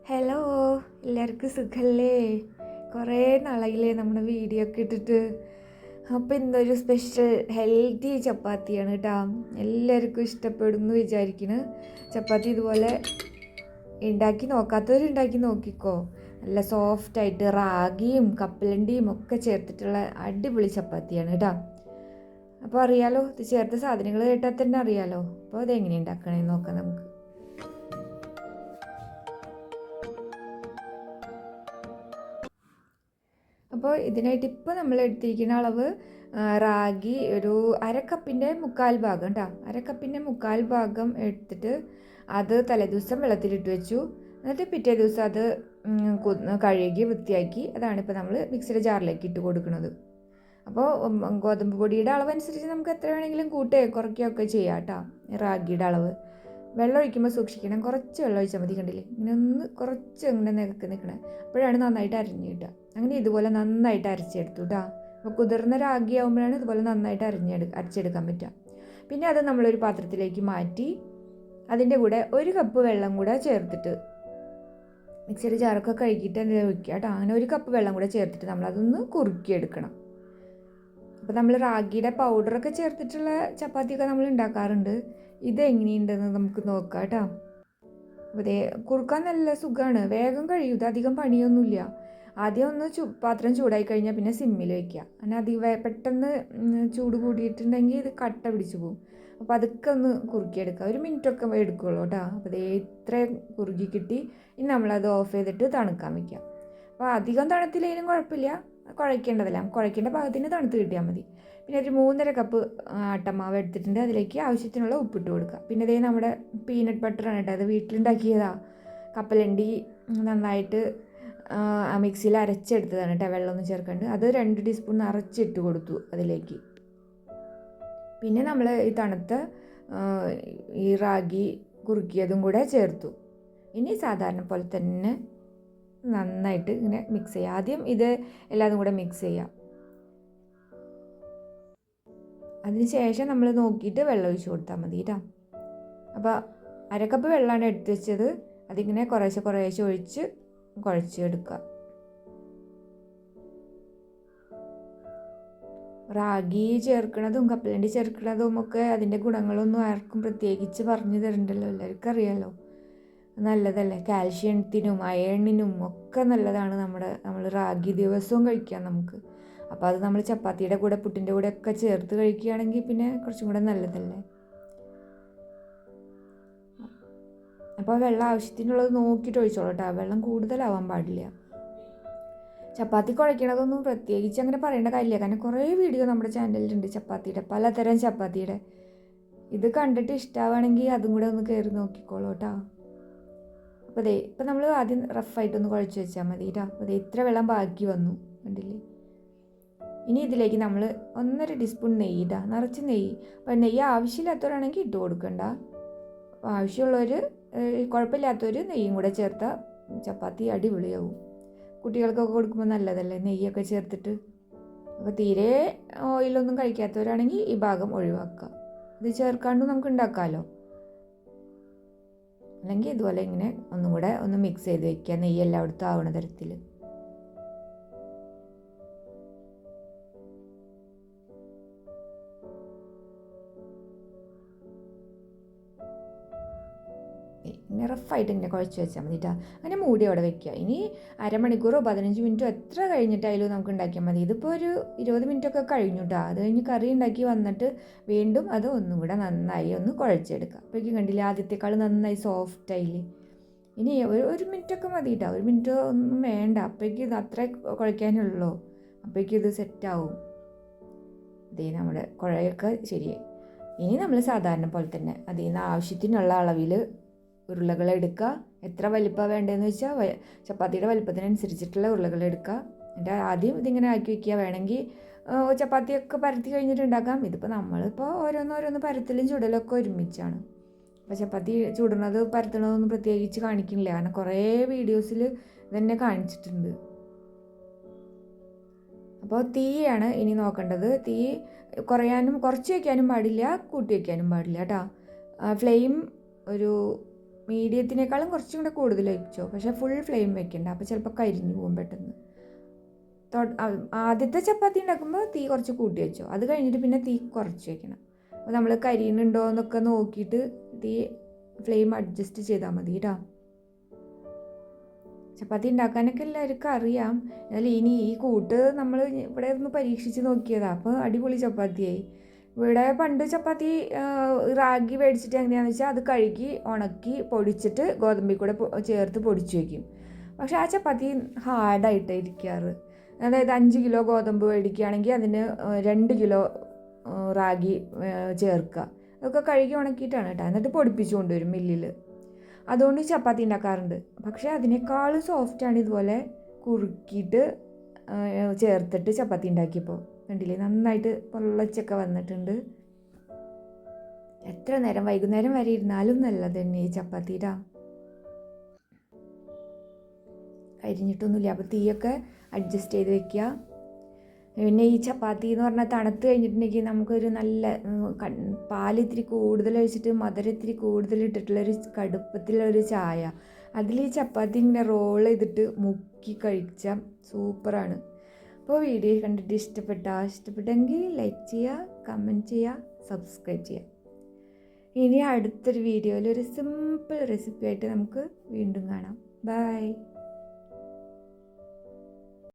Hello, എല്ലാവർക്കും സുഖല്ലേ? കുറേ നാളായില്ലേ നമ്മുടെ വീഡിയോ ഒക്കെ ഇട്ടിട്ട്. അപ്പോൾ ഇന്നൊരു സ്പെഷ്യൽ ഹെൽത്തി ചപ്പാത്തിയാണ് കേട്ടോ. എല്ലാവർക്കും ഇഷ്ടപ്പെടുമെന്ന് വിചാരിക്കുന്നു. ചപ്പാത്തി ഇതുപോലെ നോക്കാത്തവരുണ്ടാക്കി നോക്കിക്കോ. നല്ല സോഫ്റ്റായിട്ട് റാഗിയും കപ്പലണ്ടിയും ഒക്കെ ചേർത്തിട്ടുള്ള അടിപൊളി ചപ്പാത്തിയാണ് കേട്ടോ. അപ്പോൾ അറിയാലോ, ഇത് ചേർത്ത സാധനങ്ങൾ കേട്ടാൽ തന്നെ അറിയാലോ. അപ്പോൾ അതെങ്ങനെ ഉണ്ടാക്കണമെന്ന് നോക്കാം നമുക്ക്. അപ്പോൾ ഇതിനായിട്ട് ഇപ്പോൾ നമ്മൾ എടുത്തിരിക്കുന്ന അളവ് റാഗി ഒരു അരക്കപ്പിൻ്റെ മുക്കാൽ ഭാഗം കേട്ടോ. അരക്കപ്പിൻ്റെ മുക്കാൽ ഭാഗം എടുത്തിട്ട് അത് തലേദിവസം വെള്ളത്തിലിട്ട് വെച്ചു. എന്നിട്ട് പിറ്റേ ദിവസം അത് കഴുകി വൃത്തിയാക്കി അതാണ് ഇപ്പോൾ നമ്മൾ മിക്സിയുടെ ജാറിലേക്ക് ഇട്ട് കൊടുക്കുന്നത്. അപ്പോൾ ഗോതമ്പ് പൊടിയുടെ അളവനുസരിച്ച് നമുക്ക് എത്ര വേണമെങ്കിലും കുറയ്ക്കുകയൊക്കെ ചെയ്യാം കേട്ടോ. റാഗിയുടെ അളവ് വെള്ളം ഒഴിക്കുമ്പോൾ സൂക്ഷിക്കണം. കുറച്ച് വെള്ളം ഒഴിച്ചാൽ മതി. കണ്ടില്ലേ, ഇങ്ങനെ ഒന്ന് കുറച്ച് ഇങ്ങനെ നിൽക്കണേ, അപ്പോഴാണ് നന്നായിട്ട് അരിഞ്ഞ് കിട്ടുക. അങ്ങനെ ഇതുപോലെ നന്നായിട്ട് അരച്ചെടുത്തു കേട്ടോ. അപ്പോൾ കുതിർന്ന രാഗി ആകുമ്പോഴാണ് ഇതുപോലെ നന്നായിട്ട് അരച്ചെടുക്കാൻ പറ്റുക. പിന്നെ അത് നമ്മളൊരു പാത്രത്തിലേക്ക് മാറ്റി അതിൻ്റെ കൂടെ 1 കപ്പ് വെള്ളം കൂടെ ചേർത്തിട്ട് മിക്സിയുടെ ജാറൊക്കെ കഴുകിയിട്ട് അതിൽ ഒഴിക്കുക കേട്ടോ. അങ്ങനെ 1 കപ്പ് വെള്ളം കൂടെ ചേർത്തിട്ട് നമ്മളതൊന്ന് കുറുക്കിയെടുക്കണം. അപ്പോൾ നമ്മൾ റാഗിയുടെ പൗഡറൊക്കെ ചേർത്തിട്ടുള്ള ചപ്പാത്തിയൊക്കെ നമ്മൾ ഉണ്ടാക്കാറുണ്ട്. ഇതെങ്ങനെയുണ്ടെന്ന് നമുക്ക് നോക്കാം കേട്ടോ. അതെ, കുറുക്കാൻ നല്ല സുഖമാണ്, വേഗം കഴിയും. ഇത് അധികം പണിയൊന്നുമില്ല. ആദ്യം ഒന്ന് പാത്രം ചൂടായി കഴിഞ്ഞാൽ പിന്നെ സിമ്മിൽ വയ്ക്കുക. അങ്ങനെ പെട്ടെന്ന് ചൂട് കൂടിയിട്ടുണ്ടെങ്കിൽ ഇത് കട്ട പിടിച്ചു പോകും. അപ്പോൾ അതൊക്കെ ഒന്ന് കുറുക്കിയെടുക്കുക. 1 മിനിറ്റൊക്കെ എടുക്കുള്ളൂ കേട്ടോ. അപ്പോൾ അതേ ഇത്ര കുറുകി കിട്ടി. ഇനി നമ്മളത് ഓഫ് ചെയ്തിട്ട് തണുക്കാൻ വയ്ക്കാം. അപ്പോൾ അധികം തണുത്തില്ലെങ്കിലും കുഴപ്പമില്ല, കുഴയ്ക്കേണ്ടതല്ല. കുഴയ്ക്കേണ്ട പാകത്തിന് തണുത്ത് കിട്ടിയാൽ മതി. പിന്നെ ഒരു 3.5 കപ്പ് ആട്ടമാവ് എടുത്തിട്ടുണ്ട്. അതിലേക്ക് ആവശ്യത്തിനുള്ള ഉപ്പിട്ട് കൊടുക്കുക. പിന്നെ ഇതേ നമ്മുടെ പീനട്ട് ബട്ടറാണ് കേട്ടോ. അത് വീട്ടിലുണ്ടാക്കിയതാണ്. കപ്പലണ്ടി നന്നായിട്ട് മിക്സിയിൽ അരച്ചെടുത്തതാണ് കേട്ടോ, വെള്ളമൊന്നും ചേർക്കാണ്ട്. അത് 2 ടീസ്പൂൺ നിറച്ചിട്ട് കൊടുത്തു അതിലേക്ക്. പിന്നെ നമ്മൾ ഈ തണുത്ത ഈ റാഗി കുറുക്കിയതും കൂടെ ചേർത്തു. ഇനി സാധാരണ പോലെ തന്നെ നന്നായിട്ട് ഇങ്ങനെ മിക്സ് ചെയ്യുക. ആദ്യം ഇത് എല്ലാതും കൂടെ മിക്സ് ചെയ്യാം. അതിന് ശേഷം നമ്മൾ നോക്കിയിട്ട് വെള്ളം ഒഴിച്ച് കൊടുത്താൽ മതി കേട്ടോ. അപ്പോൾ 1 കപ്പ് വെള്ളമാണ് എടുത്ത് വെച്ചത്. അതിങ്ങനെ കുറേശ്ശെ ഒഴിച്ച് കുഴച്ചെടുക്കുക. റാഗി ചേർക്കണതും കപ്പലണ്ടി ചേർക്കണതും ഒക്കെ അതിൻ്റെ ഗുണങ്ങളൊന്നും ആർക്കും പ്രത്യേകിച്ച് പറഞ്ഞു തരണ്ടല്ലോ, എല്ലാവർക്കും അറിയാമല്ലോ. നല്ലതല്ലേ, കാൽഷ്യത്തിനും അയണിനും ഒക്കെ നല്ലതാണ്. നമ്മൾ റാഗി ദിവസവും കഴിക്കാം നമുക്ക്. അപ്പോൾ അത് നമ്മൾ ചപ്പാത്തിയുടെ കൂടെ പുട്ടിൻ്റെ കൂടെ ഒക്കെ ചേർത്ത് കഴിക്കുകയാണെങ്കിൽ പിന്നെ കുറച്ചും കൂടെ നല്ലതല്ലേ. അപ്പോൾ വെള്ളം ആവശ്യത്തിനുള്ളത് നോക്കിയിട്ട് ഒഴിച്ചോളൂ കേട്ടോ. വെള്ളം കൂടുതലാവാൻ പാടില്ല. ചപ്പാത്തി കുഴയ്ക്കണതൊന്നും പ്രത്യേകിച്ച് അങ്ങനെ പറയേണ്ട കാര്യമില്ല. കാരണം കുറേ വീഡിയോ നമ്മുടെ ചാനലിലുണ്ട് ചപ്പാത്തിയുടെ, പലതരം ചപ്പാത്തിയുടെ. ഇത് കണ്ടിട്ട് ഇഷ്ടമാണെങ്കിൽ അതും കൂടെ ഒന്ന് കയറി നോക്കിക്കോളൂ കേട്ടോ. അപ്പോൾ അതെ, ഇപ്പം നമ്മൾ ആദ്യം റഫായിട്ടൊന്ന് കുഴച്ച് വെച്ചാൽ മതി കേട്ടോ. അപ്പോൾ അതെ ഇത്ര വെള്ളം ബാക്കി വന്നു, കണ്ടില്ലേ. ഇനി ഇതിലേക്ക് നമ്മൾ 1.5 ടീസ്പൂൺ നെയ്യ് ഇടാ, നിറച്ച് നെയ്യ്. അപ്പോൾ നെയ്യ് ആവശ്യമില്ലാത്തവരാണെങ്കിൽ ഇട്ട് കൊടുക്കണ്ട. ആവശ്യമുള്ളവർ, കുഴപ്പമില്ലാത്തവർ നെയ്യും കൂടെ ചേർത്താൽ ചപ്പാത്തി അടിപൊളിയാവും. കുട്ടികൾക്കൊക്കെ കൊടുക്കുമ്പോൾ നല്ലതല്ലേ നെയ്യൊക്കെ ചേർത്തിട്ട്. അപ്പോൾ തീരെ ഓയിലൊന്നും കഴിക്കാത്തവരാണെങ്കിൽ ഈ ഭാഗം ഒഴിവാക്കുക. ഇത് ചേർക്കാണ്ട് നമുക്ക് ഉണ്ടാക്കാമല്ലോ. അല്ലെങ്കിൽ ഇതുപോലെ ഇങ്ങനെ ഒന്നും കൂടെ ഒന്ന് മിക്സ് ചെയ്ത് വയ്ക്കുക, നെയ്യ് എല്ലായിടത്തും ആവണ തരത്തിൽ. ഇങ്ങനെ റഫായിട്ട് ഇങ്ങനെ കുഴച്ച് വെച്ചാൽ മതി കേട്ടോ. അങ്ങനെ മൂടി അവിടെ വെക്കുക. ഇനി അരമണിക്കൂറോ 15 മിനിറ്റോ എത്ര കഴിഞ്ഞിട്ടായാലും നമുക്ക് ഉണ്ടാക്കിയാൽ മതി. ഇതിപ്പോൾ ഒരു 20 മിനിറ്റൊക്കെ കഴിഞ്ഞു കേട്ടോ. അത് കഴിഞ്ഞ് കറി ഉണ്ടാക്കി വന്നിട്ട് വീണ്ടും അത് ഒന്നും കൂടെ നന്നായി ഒന്ന് കുഴച്ചെടുക്കുക. അപ്പോഴേക്കും കണ്ടില്ല, ആദ്യത്തെക്കാൾ നന്നായി സോഫ്റ്റായില്ലേ. ഇനി ഒരു മിനിറ്റൊക്കെ മതി കേട്ടോ. 1 മിനിറ്റ് ഒന്നും വേണ്ട. അപ്പോഴേക്കും ഇത് അത്ര കുഴയ്ക്കാനുള്ളൂ. അപ്പോഴേക്കും ഇത് സെറ്റാവും. ഇതേ നമ്മുടെ കുഴയൊക്കെ ശരിയായി. ഇനി നമ്മൾ സാധാരണ പോലെ തന്നെ അതിൽ നിന്ന് ആവശ്യത്തിനുള്ള അളവിൽ ഉരുളകൾ എടുക്കുക. എത്ര വലിപ്പമാണ് വേണ്ടതെന്ന് വെച്ചാൽ ചപ്പാത്തിയുടെ വലിപ്പത്തിനനുസരിച്ചിട്ടുള്ള ഉരുളകൾ എടുക്കുക. എന്നിട്ട് ആദ്യം ഇതിങ്ങനെ ആക്കി വയ്ക്കുക. വേണമെങ്കിൽ ചപ്പാത്തിയൊക്കെ പരത്തി കഴിഞ്ഞിട്ട് ഉണ്ടാക്കാം. ഇതിപ്പോൾ നമ്മളിപ്പോൾ ഓരോന്നോരോന്ന് പരത്തലും ചുടലൊക്കെ ഒരുമിച്ചാണ്. അപ്പോൾ ചപ്പാത്തി ചുടുന്നത് പരത്തണതൊന്നും പ്രത്യേകിച്ച് കാണിക്കുന്നില്ല, കാരണം കുറേ വീഡിയോസിൽ ഇതന്നെ കാണിച്ചിട്ടുണ്ട്. അപ്പോൾ തീയാണ് ഇനി നോക്കേണ്ടത്. തീ കുറച്ച് വയ്ക്കാനും പാടില്ല, കൂട്ടി വയ്ക്കാനും പാടില്ല കേട്ടോ. ഫ്ലെയിം ഒരു മീഡിയത്തിനേക്കാളും കുറച്ചും കൂടെ കൂടുതൽ വെച്ചോ, പക്ഷേ ഫുൾ ഫ്ലെയിം വെക്കണ്ട, അപ്പോൾ ചിലപ്പോൾ കരിഞ്ഞു പോകും പെട്ടെന്ന്. ആദ്യത്തെ ചപ്പാത്തി ഉണ്ടാക്കുമ്പോൾ തീ കുറച്ച് കൂട്ടി വെച്ചോ, അത് കഴിഞ്ഞിട്ട് പിന്നെ തീ കുറച്ച് വെക്കണം. അപ്പോൾ നമ്മൾ കരിയുന്നുണ്ടോ എന്നൊക്കെ നോക്കിയിട്ട് തീ ഫ്ലെയിം അഡ്ജസ്റ്റ് ചെയ്താൽ മതി കേട്ടോ. ചപ്പാത്തി ഉണ്ടാക്കാനൊക്കെ എല്ലാവർക്കും അറിയാം. എന്നാൽ ഇനി ഈ കൂട്ട് നമ്മൾ ഇവിടെ ഒന്ന് പരീക്ഷിച്ച് നോക്കിയതാണ്, അപ്പോൾ അടിപൊളി ചപ്പാത്തിയായി. ഇവിടെ പണ്ട് ചപ്പാത്തി റാഗി മേടിച്ചിട്ട് എങ്ങനെയാണെന്ന് വെച്ചാൽ അത് കഴുകി ഉണക്കി പൊടിച്ചിട്ട് ഗോതമ്പിൽ കൂടെ ചേർത്ത് പൊടിച്ച് വയ്ക്കും. പക്ഷേ ആ ചപ്പാത്തി ഹാർഡായിട്ടാണ് ഇരിക്കാറ്. അതായത് 5 കിലോ ഗോതമ്പ് മേടിക്കുകയാണെങ്കിൽ അതിന് 2 കിലോ റാഗി ചേർക്കുക. അതൊക്കെ കഴുകി ഉണക്കിയിട്ടാണ് കേട്ടോ, എന്നിട്ട് പൊടിപ്പിച്ച് കൊണ്ടുവരും മില്ലിൽ. അതുകൊണ്ട് ചപ്പാത്തി ഉണ്ടാക്കാറുണ്ട്. പക്ഷേ അതിനേക്കാളും സോഫ്റ്റാണ് ഇതുപോലെ കുറുക്കിയിട്ട് ചേർത്തിട്ട് ചപ്പാത്തി ഉണ്ടാക്കിയപ്പോൾ. കണ്ടില്ലേ, നന്നായിട്ട് പൊള്ളച്ചൊക്കെ വന്നിട്ടുണ്ട്. എത്ര നേരം, വൈകുന്നേരം വരെ ഇരുന്നാലും നല്ലത് തന്നെ ഈ ചപ്പാത്തിയിട്ടാ. കരിഞ്ഞിട്ടൊന്നുമില്ല, അപ്പോൾ തീയൊക്കെ അഡ്ജസ്റ്റ് ചെയ്ത് വെക്കുക. പിന്നെ ഈ ചപ്പാത്തി എന്ന് പറഞ്ഞാൽ തണുത്ത് കഴിഞ്ഞിട്ടുണ്ടെങ്കിൽ നമുക്കൊരു നല്ല പാൽ ഇത്തിരി കൂടുതൽ ഒഴിച്ചിട്ട് മധുരം ഇത്തിരി കൂടുതൽ ഇട്ടിട്ടുള്ളൊരു കടുപ്പത്തിലൊരു ചായ, അതിൽ ഈ ചപ്പാത്തി ഇങ്ങനെ റോൾ ചെയ്തിട്ട് മുക്കി കഴിച്ചാൽ സൂപ്പറാണ്. അപ്പോൾ വീഡിയോ കണ്ടിട്ട് ഇഷ്ടപ്പെട്ടെങ്കിൽ ലൈക്ക് ചെയ്യുക, കമൻറ്റ് ചെയ്യുക, സബ്സ്ക്രൈബ് ചെയ്യുക. ഇനി അടുത്തൊരു വീഡിയോയിൽ ഒരു സിമ്പിൾ റെസിപ്പി ആയിട്ട് നമുക്ക് വീണ്ടും കാണാം. ബൈ.